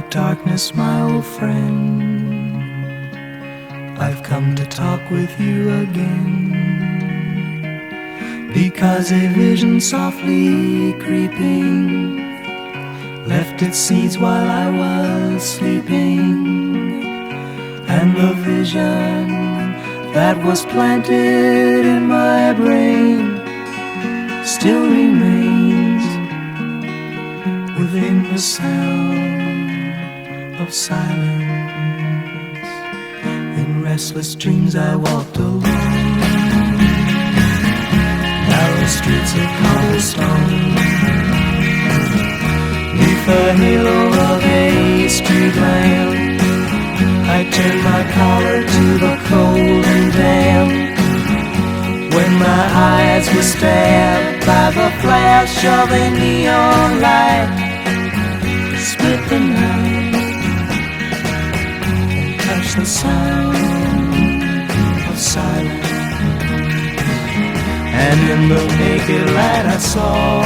darkness, my old friend, I've come to talk with you again, because a vision softly creeping left its seeds while I was sleeping, and the vision that was planted in my brain still remains within the sound of silence. In restless dreams I walked alone, narrow streets of cobblestone, neath the halo of a street lamp. I turned my collar to the cold and damp, when my eyes were stabbed by the flash of a neon light. Split the night and touch the sound of silence, and in the naked light I saw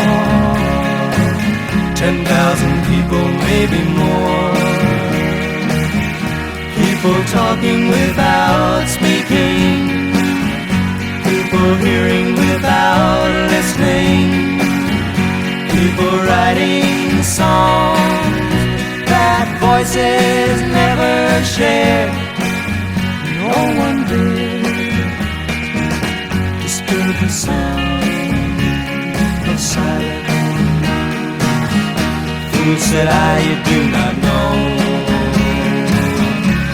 10,000 people, maybe more, people talking without speaking, people hearing without listening, people writing songs that voices never shared. No one did disturb the sound of silence. Fool, said I, you do not know,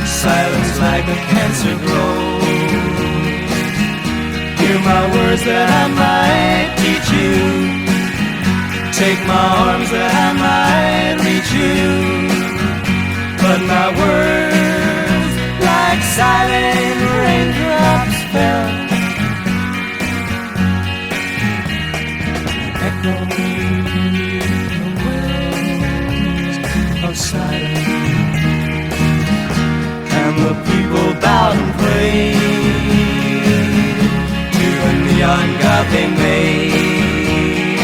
silence like a cancer grows. Hear my words that I might teach you, take my arms that I might reach you, but my words like silent raindrops fell, echoing the wells of silence. And the people bowed and prayed to the neon god they made,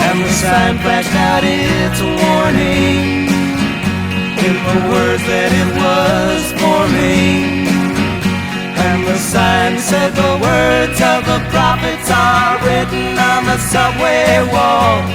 and the sign flashed out its warning in the words that it was forming. And the sign said the words of the prophets are written on the subway wall.